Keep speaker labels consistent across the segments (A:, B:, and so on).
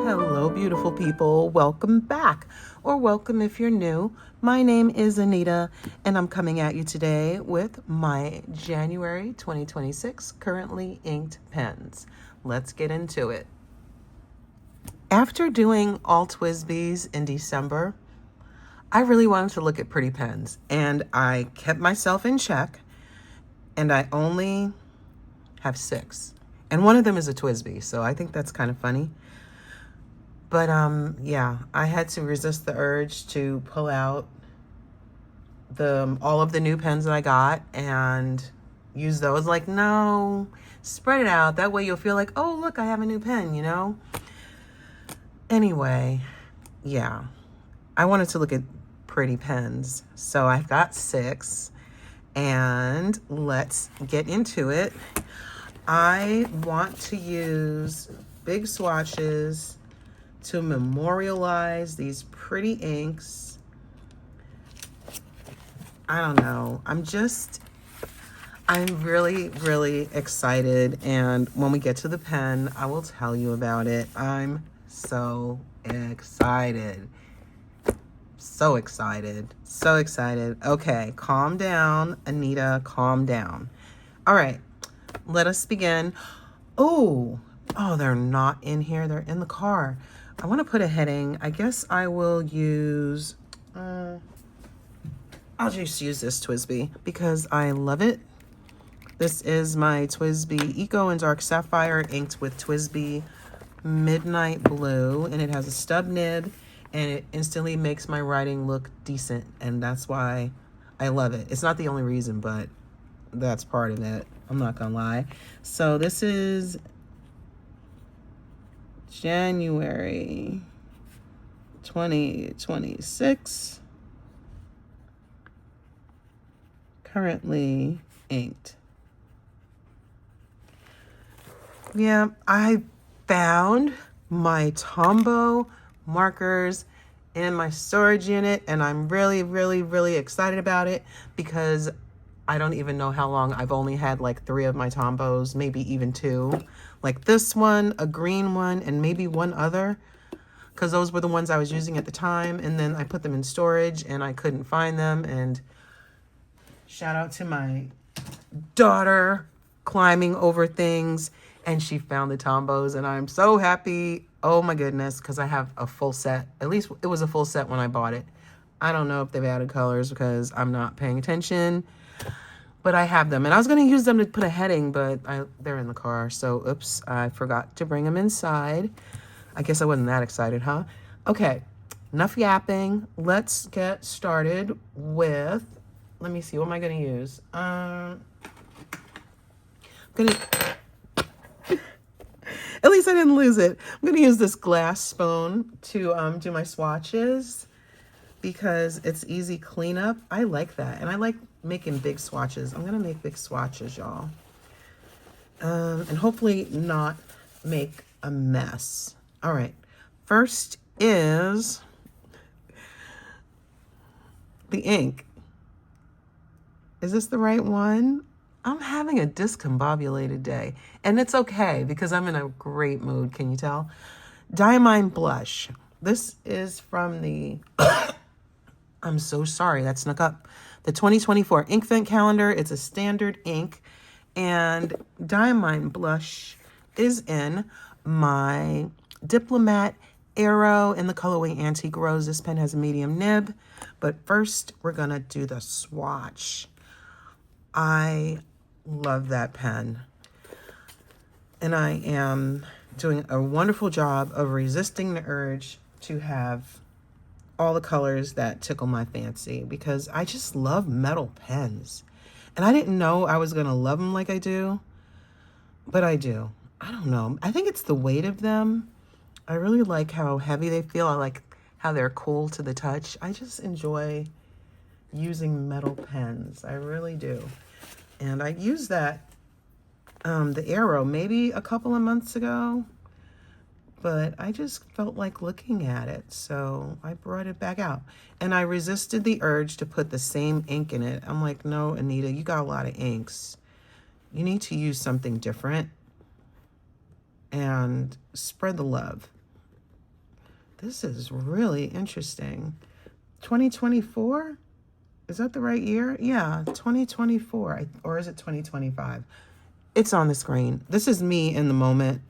A: Hello, beautiful people. Welcome back, or welcome if you're new. My name is Anita, and I'm coming at you today with my January 2026 currently inked pens. Let's get into it. After doing all TWSBIs in December, I really wanted to look at pretty pens, and I kept myself in check, and I only have 6. And one of them is a TWSBI, so I think that's kind of funny. But yeah, I had to resist the urge to pull out all of the new pens that I got and use those. Like, no, spread it out. That way you'll feel like, oh, look, I have a new pen, you know? Anyway, yeah, I wanted to look at pretty pens. So I've got 6, and let's get into it. I want to use big swatches to memorialize these pretty inks. I don't know. I'm really, really excited. And when we get to the pen, I will tell you about it. I'm so excited. So excited. So excited. Okay, calm down, Anita, calm down. All right, let us begin. Oh, they're not in here. They're in the car. I want to put a heading. I guess I will use, I'll just use this TWSBI because I love it. This is my TWSBI Eco and Dark Sapphire inked with TWSBI Midnight Blue, and it has a stub nib, and it instantly makes my writing look decent, and that's why I love it. It's not the only reason, but that's part of it. I'm not gonna lie. So this is January 2026, currently inked. Yeah, I found my Tombow markers in my storage unit, and I'm really, really, really excited about it because I don't even know how long. I've only had like 3 of my Tombows, maybe even 2. Like this one, a green one, and maybe one other, because those were the ones I was using at the time. And then I put them in storage and I couldn't find them. And shout out to my daughter climbing over things, and she found the Tombows, and I'm so happy. Oh my goodness, because I have a full set. At least it was a full set when I bought it. I don't know if they've added colors because I'm not paying attention. But I have them, and I was going to use them to put a heading, but they're in the car. So, oops, I forgot to bring them inside. I guess I wasn't that excited, huh? Okay, enough yapping. Let's get started with, let me see, what am I going to use? At least I didn't lose it. I'm going to use this glass spoon to do my swatches because it's easy cleanup. I like that, and I like making big swatches. I'm gonna make big swatches, y'all, and hopefully not make a mess. All right, first is the ink. Is this the right one? I'm having a discombobulated day, and it's okay because I'm in a great mood. Can you tell? Diamine Blush. This is from the I'm so sorry, that snuck up. The 2024 Inkvent calendar. It's a standard ink, and Diamine Blush is in my Diplomat Aero in the colorway Antique Rose. This pen has a medium nib, but first we're gonna do the swatch. I love that pen, and I am doing a wonderful job of resisting the urge to have all the colors that tickle my fancy because I just love metal pens. And I didn't know I was gonna love them like I do, but I do. I don't know. I think it's the weight of them. I really like how heavy they feel. I like how they're cool to the touch. I just enjoy using metal pens. I really do. And I used that, the Aero, maybe a couple of months ago, but I just felt like looking at it, so I brought it back out. And I resisted the urge to put the same ink in it. I'm like, no, Anita, you got a lot of inks. You need to use something different and spread the love. This is really interesting. 2024? Is that the right year? Yeah, 2024. Or is it 2025? It's on the screen. This is me in the moment,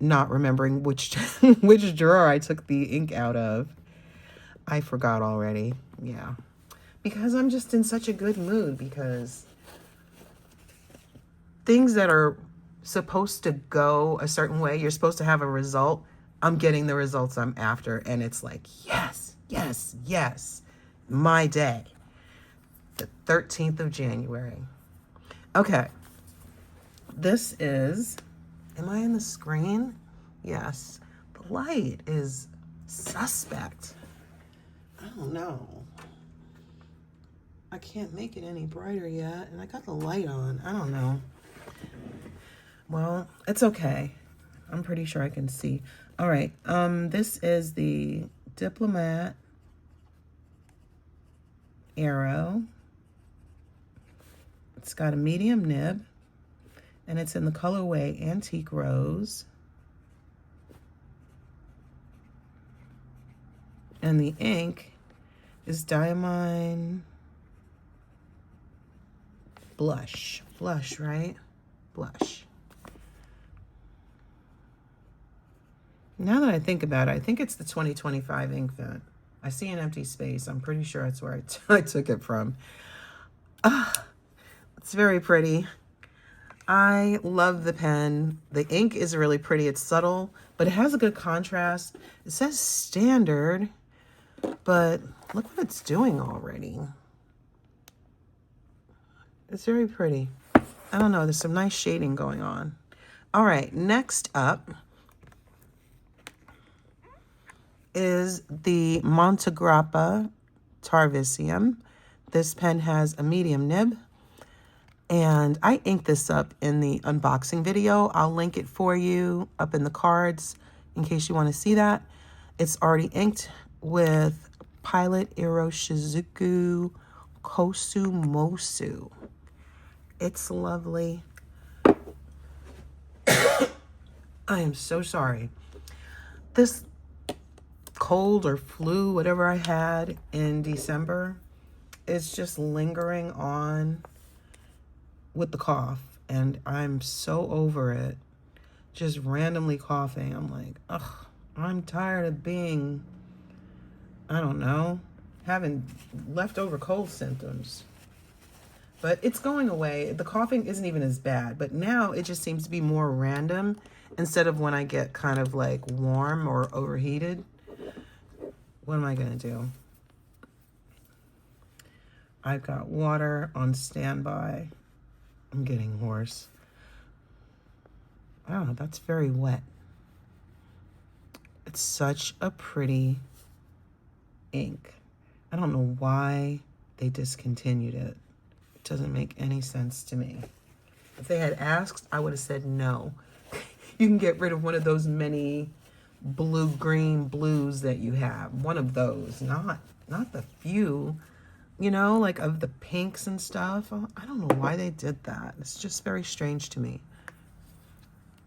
A: not remembering which which drawer I took the ink out of. I forgot already. Yeah. Because I'm just in such a good mood, because things that are supposed to go a certain way, you're supposed to have a result. I'm getting the results I'm after, and it's like, yes, yes, yes. My day. The 13th of January. Okay. This is, am I in the screen? Yes. The light is suspect. I don't know. I can't make it any brighter yet, and I got the light on. I don't know. Well, it's okay. I'm pretty sure I can see. All right. This is the Diplomat Aero. It's got a medium nib, and it's in the colorway Antique Rose. And the ink is Diamine Blush. Blush, right? Blush. Now that I think about it, I think it's the 2025 Inkvent. I see an empty space. I'm pretty sure that's where I took it from. It's very pretty. I love the pen. The ink is really pretty. It's subtle, but it has a good contrast. It says standard, but look what it's doing already. It's very pretty. I don't know. There's some nice shading going on. All right. Next up is the Montegrappa Tarvisium. This pen has a medium nib, and I inked this up in the unboxing video. I'll link it for you up in the cards in case you want to see that. It's already inked with Pilot Iroshizuku Kosumosu. It's lovely. I am so sorry. This cold or flu, whatever I had in December, is just lingering on with the cough, and I'm so over it. Just randomly coughing. I'm like, ugh, I'm tired of being, I don't know, having leftover cold symptoms. But it's going away. The coughing isn't even as bad, but now it just seems to be more random instead of when I get kind of like warm or overheated. What am I gonna do? I've got water on standby. I'm getting hoarse. Wow, that's very wet. It's such a pretty ink. I don't know why they discontinued it. It doesn't make any sense to me. If they had asked, I would have said no. You can get rid of one of those many blue-green blues that you have. One of those, not the few, you know, like of the pinks and stuff. I don't know why they did that. It's just very strange to me.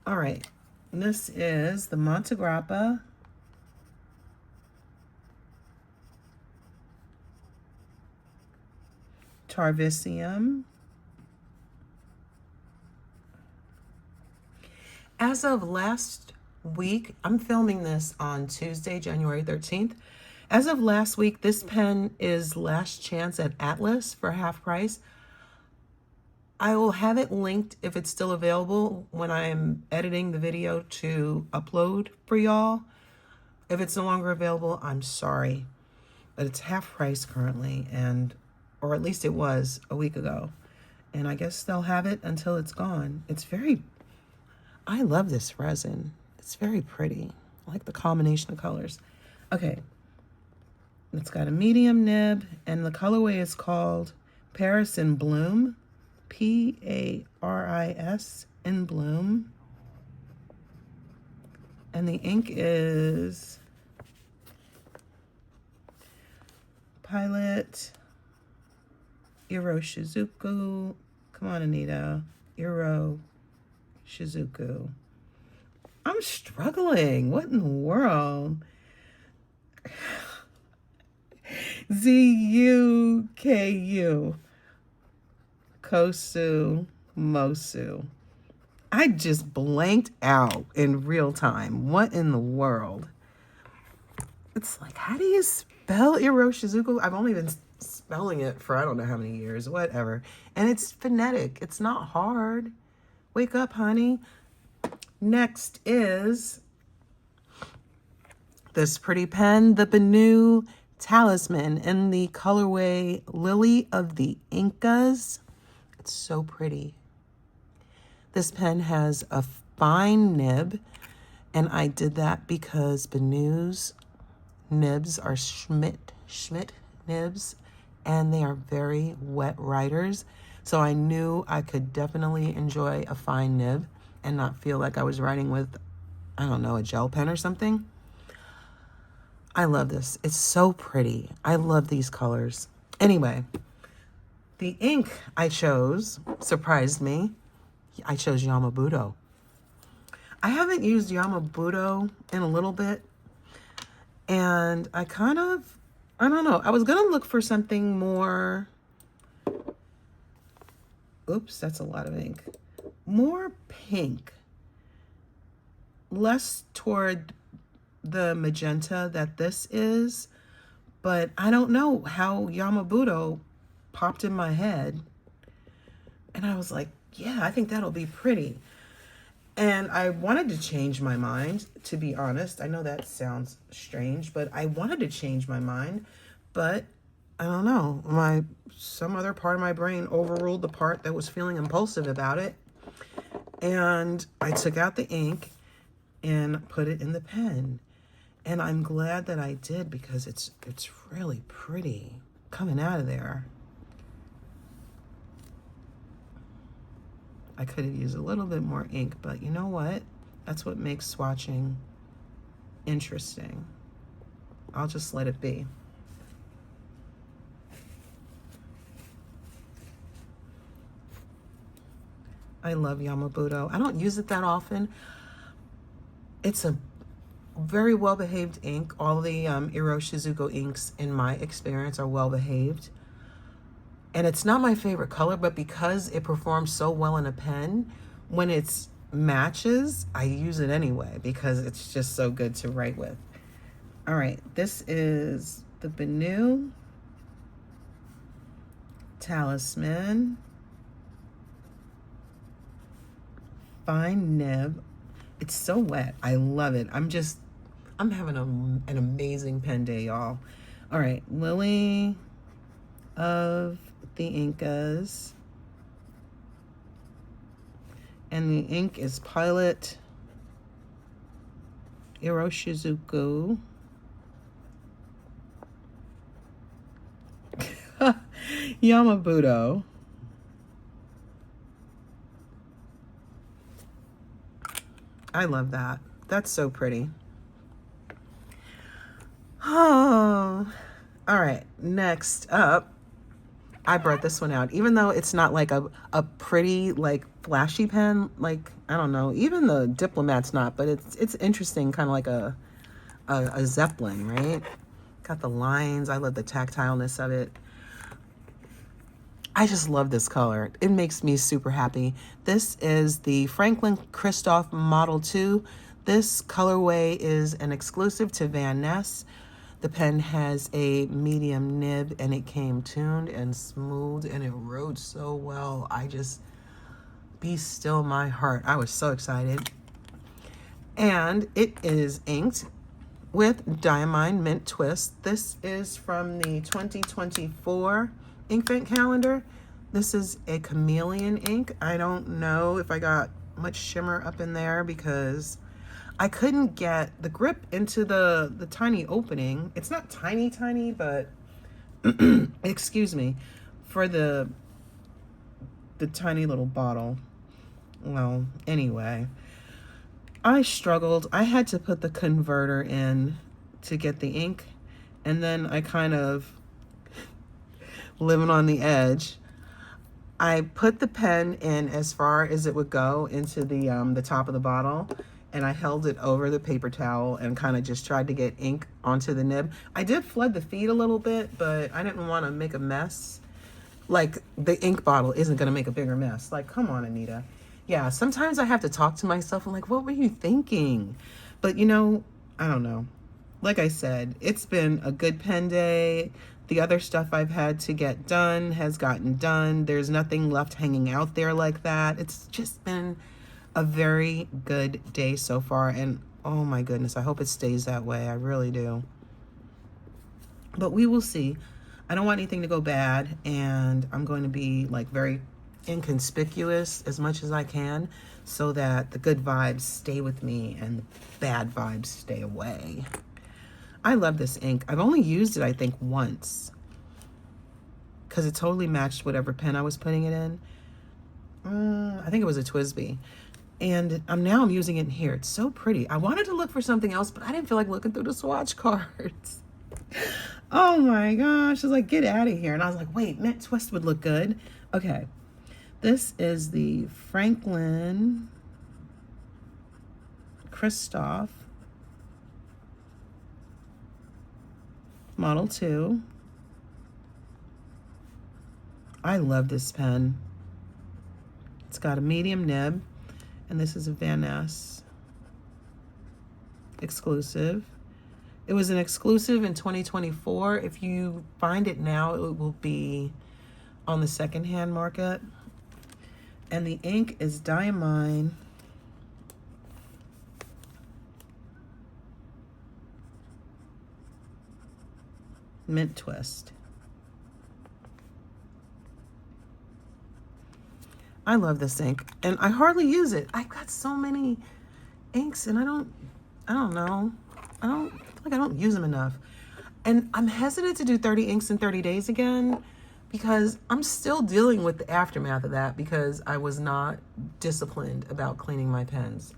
A: All right, this is the Montegrappa Tarvisium. As of last week, I'm filming this on Tuesday, January 13th. As of last week, this pen is last chance at Atlas for half price. I will have it linked if it's still available when I'm editing the video to upload for y'all. If it's no longer available, I'm sorry. But it's half price currently, or at least it was a week ago. And I guess they'll have it until it's gone. I love this resin. It's very pretty. I like the combination of colors. Okay. It's got a medium nib, and the colorway is called Paris in Bloom. Paris in Bloom. And the ink is Pilot Iroshizuku. Come on, Anita. Iroshizuku. I'm struggling. What in the world? Zuku Kosumosu. I just blanked out in real time. What in the world? It's like, how do you spell Iroshizuku? I've only been spelling it for I don't know how many years, whatever. And it's phonetic. It's not hard. Wake up, honey. Next is this pretty pen, the Benu Talisman in the colorway Lily of the Incas. It's so pretty. This pen has a fine nib, and I did that because Benu's nibs are Schmidt nibs, and they are very wet writers. So I knew I could definitely enjoy a fine nib and not feel like I was writing with, I don't know, a gel pen or something. I love this. It's so pretty. I love these colors. Anyway, the ink I chose surprised me. I chose Yama Budo. I haven't used Yama Budo in a little bit. And I don't know. I was going to look for something more. Oops, that's a lot of ink. More pink. Less toward the magenta that this is. But I don't know how Yama Budo popped in my head. And I was like, yeah, I think that'll be pretty. And I wanted to change my mind, to be honest. I know that sounds strange, but I wanted to change my mind. But I don't know, some other part of my brain overruled the part that was feeling impulsive about it. And I took out the ink and put it in the pen. And I'm glad that I did because it's really pretty coming out of there. I could have used a little bit more ink, but you know what? That's what makes swatching interesting. I'll just let it be. I love Yama Budo. I don't use it that often. It's a very well-behaved ink. All the Iroshizuku inks, in my experience, are well-behaved. And it's not my favorite color, but because it performs so well in a pen, when it's matches, I use it anyway because it's just so good to write with. All right, this is the Benu Talisman. Fine nib. It's so wet. I love it. I'm having an amazing pen day, y'all. All right, Lily of the Incas. And the ink is Pilot Iroshizuku. Yama Budo. I love that. That's so pretty. Oh, all right. Next up, I brought this one out. Even though it's not like a pretty, like, flashy pen, like, I don't know, even the Diplomat's not, but it's interesting, kind of like a Zeppelin, right? Got the lines. I love the tactileness of it. I just love this color. It makes me super happy. This is the franklin-christoph Model 2. This colorway is an exclusive to Vanness. The pen has a medium nib and it came tuned and smooth and it wrote so well. Be still my heart. I was so excited. And it is inked with Diamine Mint Twist. This is from the 2024 Inkvent calendar. This is a chameleon ink. I don't know if I got much shimmer up in there because I couldn't get the grip into the tiny opening. It's not tiny, but excuse me, for the tiny little bottle. Well, anyway, I struggled. I had to put the converter in to get the ink, and then I kind of living on the edge. I put the pen in as far as it would go into the top of the bottle, and I held it over the paper towel and kind of just tried to get ink onto the nib. I did flood the feed a little bit, but I didn't want to make a mess. Like, the ink bottle isn't going to make a bigger mess. Like, come on, Anita. Yeah, sometimes I have to talk to myself. I'm like, what were you thinking? But, you know, I don't know. Like I said, it's been a good pen day. The other stuff I've had to get done has gotten done. There's nothing left hanging out there like that. It's just been a very good day so far. And oh my goodness, I hope it stays that way. I really do. But we will see. I don't want anything to go bad. And I'm going to be like very inconspicuous as much as I can so that the good vibes stay with me and the bad vibes stay away. I love this ink. I've only used it, I think, once because it totally matched whatever pen I was putting it in. I think it was a TWSBI. And now I'm using it in here. It's so pretty. I wanted to look for something else, but I didn't feel like looking through the swatch cards. Oh my gosh. I was like, get out of here. And I was like, wait, matte twist would look good. Okay. This is the franklin-christoph Model 2. I love this pen. It's got a medium nib, and this is a Vanness exclusive. It was an exclusive in 2024. If you find it now, it will be on the secondhand market. And the ink is Diamine Mint Twist. I love this ink, and I hardly use it. I've got so many inks, and I don't know. I feel like I don't use them enough. And I'm hesitant to do 30 inks in 30 days again because I'm still dealing with the aftermath of that because I was not disciplined about cleaning my pens.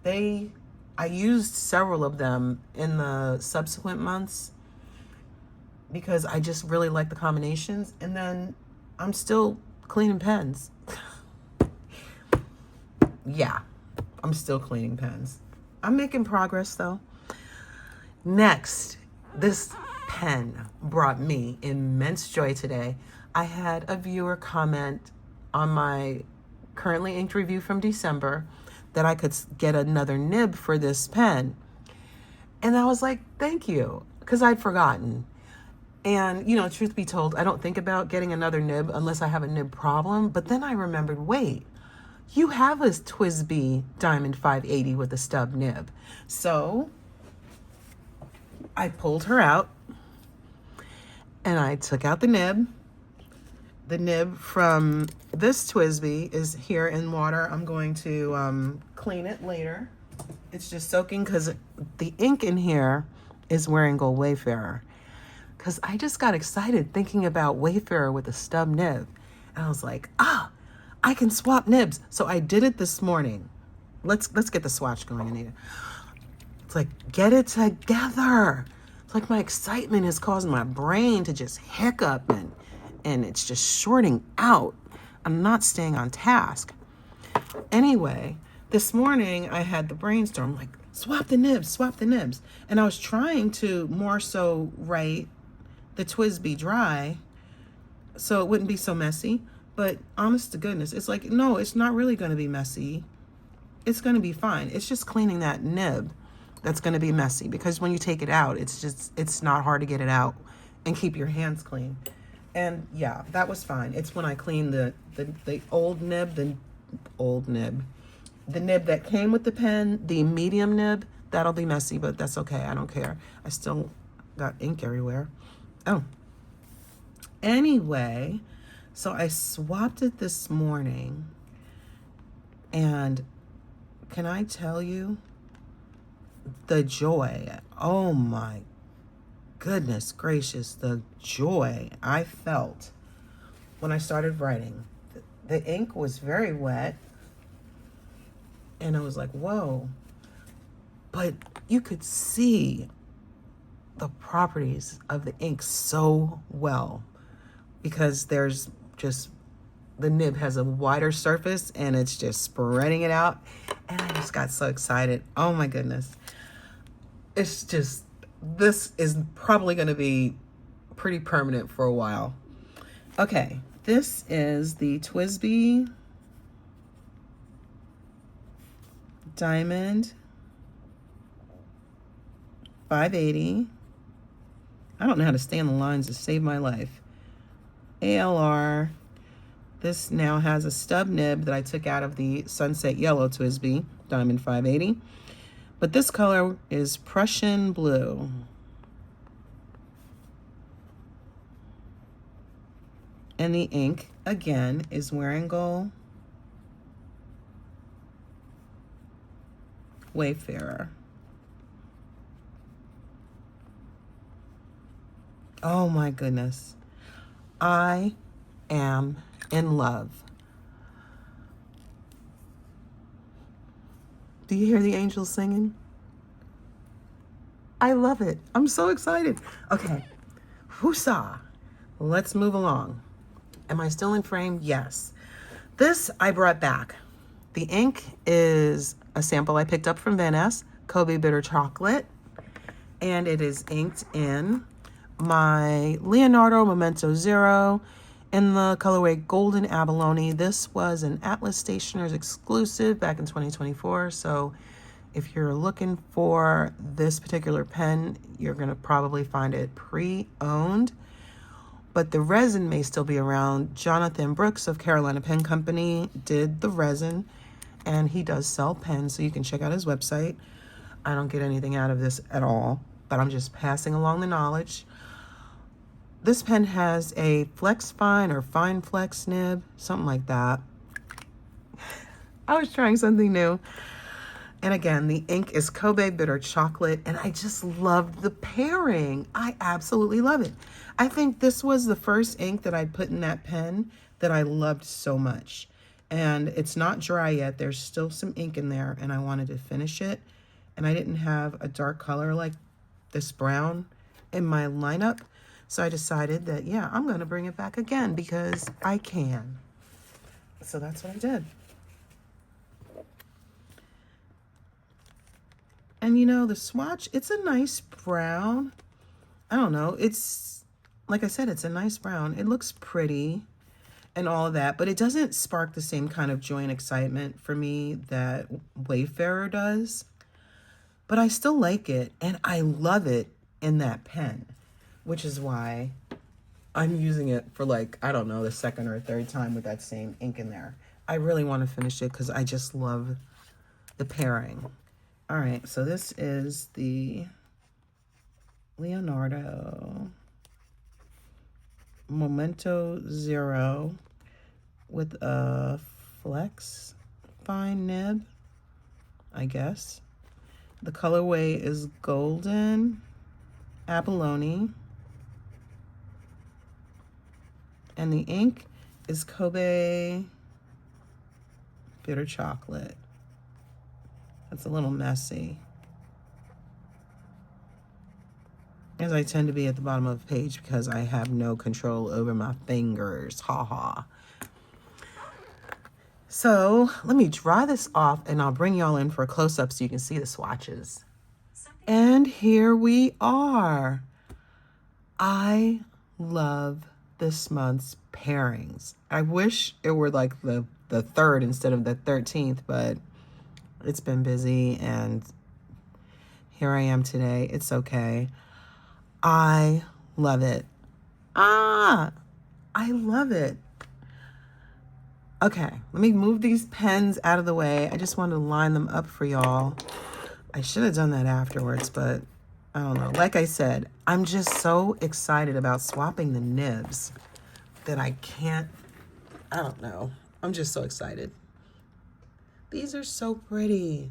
A: I used several of them in the subsequent months because I just really like the combinations, and then I'm still cleaning pens. Yeah, I'm still cleaning pens. I'm making progress though. Next, this pen brought me immense joy today. I had a viewer comment on my currently inked review from December that I could get another nib for this pen. And I was like, thank you, because I'd forgotten. And, you know, truth be told, I don't think about getting another nib unless I have a nib problem. But then I remembered, wait, you have a TWSBI Diamond 580 with a stub nib. So I pulled her out and I took out the nib. The nib from this TWSBI is here in water. I'm going to clean it later. It's just soaking because the ink in here is Wearingeul Wayfarer. Because I just got excited thinking about Wayfarer with a stub nib. And I was like, I can swap nibs. So I did it this morning. Let's get the swatch going, Anita. It's like, get it together. It's like my excitement is causing my brain to just hiccup and it's just shorting out. I'm not staying on task. Anyway, this morning I had the brainstorm, like, swap the nibs, swap the nibs. And I was trying to more so write the TWSBI dry so it wouldn't be so messy. But honest to goodness, it's like, no, it's not really going to be messy. It's going to be fine. It's just cleaning that nib that's going to be messy, because when you take it out, it's not hard to get it out and keep your hands clean. And yeah, that was fine. It's when I clean the old nib, the nib that came with the pen, the medium nib, that'll be messy, but that's okay. I don't care. I still got ink everywhere. Oh, anyway, so I swapped it this morning, and can I tell you the joy? Oh my goodness gracious, the joy I felt when I started writing. The ink was very wet, and I was like, whoa. But you could see the properties of the ink so well, because there's just the nib has a wider surface and it's just spreading it out. And I just got so excited. Oh my goodness. It's just, this is probably going to be pretty permanent for a while. Okay, this is the TWSBI Diamond 580. I don't know how to stay on the lines to save my life. ALR. This now has a stub nib that I took out of the Sunset Yellow TWSBI Diamond 580. But this color is Prussian Blue. And the ink, again, is Wearingeul Wayfarer. Oh my goodness. I am in love. Do you hear the angels singing? I love it. I'm so excited. Okay. Whoosah. Let's move along. Am I still in frame? Yes. This I brought back. The ink is a sample I picked up from Vanness, Kobe Bitter Chocolate, and it is inked in my Leonardo Momento Zero in the colorway Golden Abalone. This was an Atlas Stationers exclusive back in 2024, so if you're looking for this particular pen, you're going to probably find it pre-owned. But the resin may still be around. Jonathan Brooks of Carolina Pen Company did the resin, and he does sell pens, so you can check out his website. I don't get anything out of this at all, but I'm just passing along the knowledge. This pen has a Flex Fine or Fine Flex nib, something like that. I was trying something new. And again, the ink is Kobe Bitter Chocolate, and I just love the pairing. I absolutely love it. I think this was the first ink that I put in that pen that I loved so much. And it's not dry yet. There's still some ink in there, and I wanted to finish it. And I didn't have a dark color like this brown in my lineup. So I decided that, yeah, I'm going to bring it back again because I can. So that's what I did. And you know, the swatch, it's a nice brown. I don't know. It's, like I said, it's a nice brown. It looks pretty and all of that, but it doesn't spark the same kind of joy and excitement for me that Wayfarer does. But I still like it, and I love it in that pen, which is why I'm using it for, like, I don't know, the second or third time with that same ink in there. I really want to finish it because I just love the pairing. All right, so this is the Leonardo Momento Zero with a Flex Fine nib, I guess. The colorway is Golden Abalone. And the ink is Kobe Bitter Chocolate. That's a little messy, as I tend to be at the bottom of the page because I have no control over my fingers. Ha ha. So let me dry this off and I'll bring y'all in for a close-up so you can see the swatches. And here we are. I love this month's pairings. I wish it were like the 3rd instead of the 13th, but it's been busy and here I am today. It's okay. I love it. I love it. Okay, let me move these pens out of the way. I just wanted to line them up for y'all. I should have done that afterwards, but I don't know. Like I said, I'm just so excited about swapping the nibs that I don't know. I'm just so excited. These are so pretty.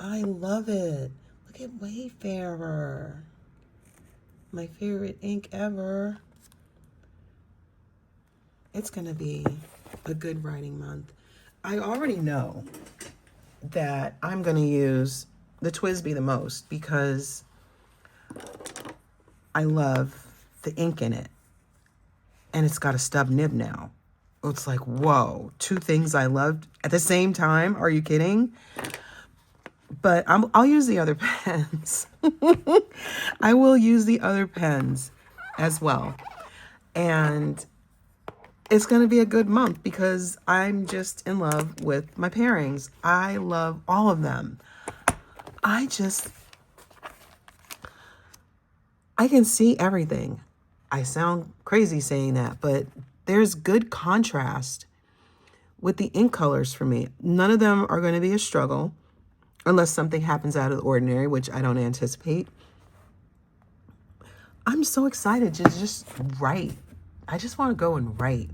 A: I love it. Look at Wayfarer. My favorite ink ever. It's going to be a good writing month. I already know that I'm going to use the TWSBI the most because I love the ink in it. and it's got a stub nib now. It's like, whoa, two things I loved at the same time. Are you kidding? But I'll use the other pens. I will use the other pens as well. And it's going to be a good month because I'm just in love with my pairings. I love all of them. I can see everything. I sound crazy saying that, but there's good contrast with the ink colors for me. None of them are going to be a struggle unless something happens out of the ordinary, which I don't anticipate. I'm so excited to just write. I just want to go and write.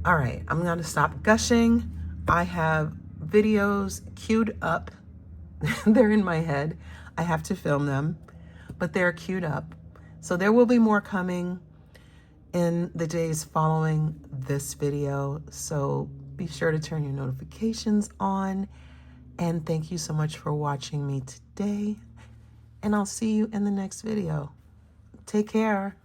A: All right, I'm going to stop gushing. I have videos queued up. They're in my head. I have to film them, but they're queued up. So there will be more coming in the days following this video. So be sure to turn your notifications on. And thank you so much for watching me today. And I'll see you in the next video. Take care.